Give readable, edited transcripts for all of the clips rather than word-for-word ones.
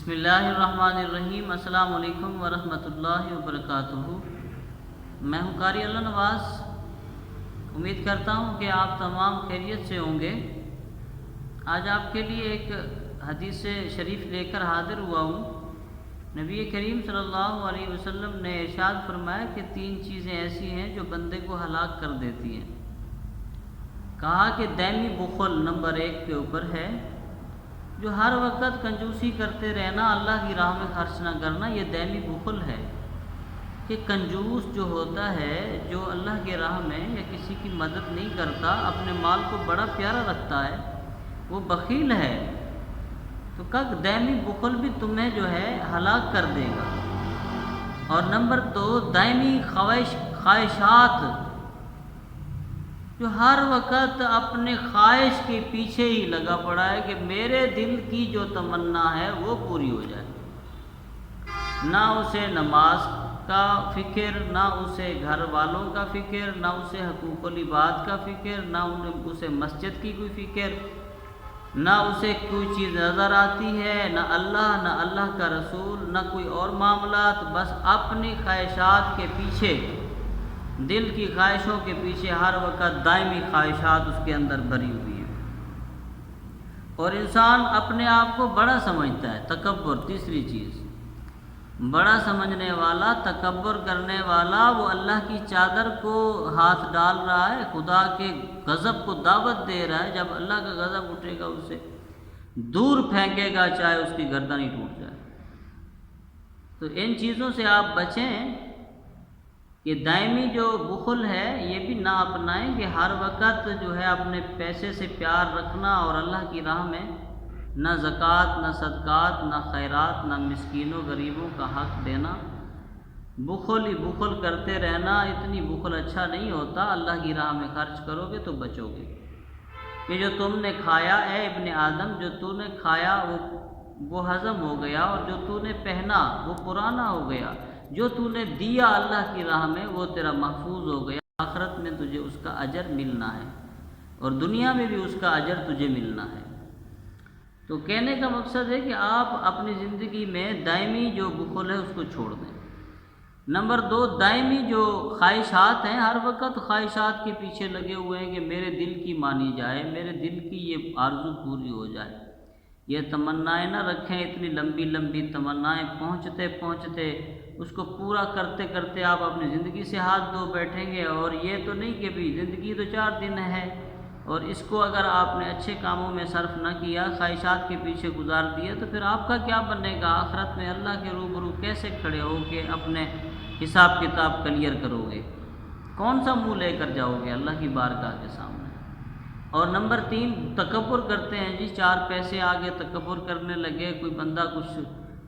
بسم اللہ الرحمن الرحیم۔ السلام علیکم ورحمۃ اللہ وبرکاتہ۔ میں ہوں قاری اللہ نواز۔ امید کرتا ہوں کہ آپ تمام خیریت سے ہوں گے۔ آج آپ کے لیے ایک حدیث شریف لے کر حاضر ہوا ہوں۔ نبی کریم صلی اللہ علیہ وسلم نے ارشاد فرمایا کہ 3 چیزیں ایسی ہیں جو بندے کو ہلاک کر دیتی ہیں۔ کہا کہ دائمی بخل نمبر 1 کے اوپر ہے، جو ہر وقت کنجوسی کرتے رہنا، اللہ کی راہ میں خرچ نہ کرنا، یہ دائمی بخل ہے۔ کہ کنجوس جو ہوتا ہے، جو اللہ کی راہ میں یا کسی کی مدد نہیں کرتا، اپنے مال کو بڑا پیارا رکھتا ہے، وہ بخیل ہے۔ تو دائمی بخل بھی تمہیں جو ہے ہلاک کر دے گا۔ اور نمبر 2 دائمی خواہشات، جو ہر وقت اپنے خواہش کے پیچھے ہی لگا پڑا ہے کہ میرے دل کی جو تمنا ہے وہ پوری ہو جائے۔ نہ اسے نماز کا فکر، نہ اسے گھر والوں کا فکر، نہ اسے حقوق العباد کا فکر، نہ اسے مسجد کی کوئی فکر، نہ اسے کوئی چیز نظر آتی ہے، نہ اللہ کا رسول، نہ کوئی اور معاملات، بس اپنی خواہشات کے پیچھے، دل کی خواہشوں کے پیچھے ہر وقت دائمی خواہشات اس کے اندر بھری ہوئی ہیں۔ اور انسان اپنے آپ کو بڑا سمجھتا ہے، تکبر، تیسری چیز، بڑا سمجھنے والا، تکبر کرنے والا، وہ اللہ کی چادر کو ہاتھ ڈال رہا ہے، خدا کے غضب کو دعوت دے رہا ہے۔ جب اللہ کا غضب اٹھے گا اسے دور پھینکے گا، چاہے اس کی گردن ہی ٹوٹ جائے۔ تو ان چیزوں سے آپ بچیں کہ دائمی جو بخل ہے یہ بھی نہ اپنائیں کہ ہر وقت جو ہے اپنے پیسے سے پیار رکھنا، اور اللہ کی راہ میں نہ زکوٰۃ، نہ صدقات، نہ خیرات، نہ مسکینوں غریبوں کا حق دینا، بخل ہی بخل کرتے رہنا۔ اتنی بخل اچھا نہیں ہوتا۔ اللہ کی راہ میں خرچ کرو گے تو بچو گے۔ کہ جو تم نے کھایا، اے ابن آدم، جو تو نے کھایا وہ ہضم ہو گیا، اور جو تو نے پہنا وہ پرانا ہو گیا، جو تو نے دیا اللہ کی راہ میں وہ تیرا محفوظ ہو گیا۔ آخرت میں تجھے اس کا اجر ملنا ہے، اور دنیا میں بھی اس کا اجر تجھے ملنا ہے۔ تو کہنے کا مقصد ہے کہ آپ اپنی زندگی میں دائمی جو بخل ہے اس کو چھوڑ دیں۔ نمبر 2 دائمی جو خواہشات ہیں، ہر وقت خواہشات کے پیچھے لگے ہوئے ہیں کہ میرے دل کی مانی جائے، میرے دل کی یہ آرزو پوری ہو جائے۔ یہ تمنائیں نہ رکھیں، اتنی لمبی لمبی تمنائیں، پہنچتے پہنچتے اس کو پورا کرتے کرتے آپ اپنی زندگی سے ہاتھ دھو بیٹھیں گے۔ اور یہ تو نہیں کہ بھی زندگی تو 4 دن ہے، اور اس کو اگر آپ نے اچھے کاموں میں صرف نہ کیا، خواہشات کے پیچھے گزار دیا، تو پھر آپ کا کیا بنے گا؟ آخرت میں اللہ کے روبرو کیسے کھڑے ہو کے اپنے حساب کتاب کلیئر کرو گے؟ کون سا منہ لے کر جاؤ گے اللہ کی بارگاہ کے سامنے؟ اور نمبر 3 تکبر کرتے ہیں جی، 4 پیسے آگے تکبر کرنے لگے، کوئی بندہ کچھ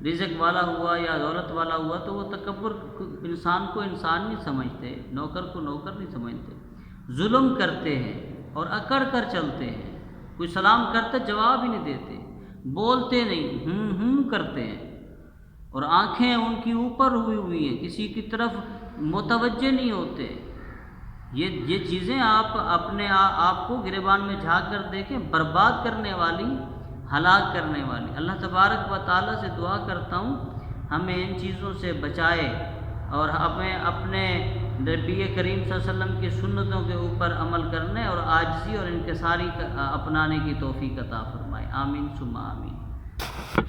رزق والا ہوا یا دولت والا ہوا تو وہ تکبر انسان کو انسان نہیں سمجھتے، نوکر کو نوکر نہیں سمجھتے، ظلم کرتے ہیں اور اکڑ کر چلتے ہیں۔ کوئی سلام کرتے جواب ہی نہیں دیتے، بولتے نہیں، کرتے ہیں، اور آنکھیں ان کی اوپر ہوئی ہیں، کسی کی طرف متوجہ نہیں ہوتے۔ یہ چیزیں آپ اپنے آپ کو گریبان میں جھانک کر دیکھیں، برباد کرنے والی، ہلاک کرنے والی۔ اللہ تبارک و تعالیٰ سے دعا کرتا ہوں ہمیں ان چیزوں سے بچائے، اور ہمیں اپنے نبی کریم صلی اللہ علیہ وسلم کی سنتوں کے اوپر عمل کرنے اور عاجزی اور انکساری اپنانے کی توفیق عطا فرمائے۔ آمین ثم آمین۔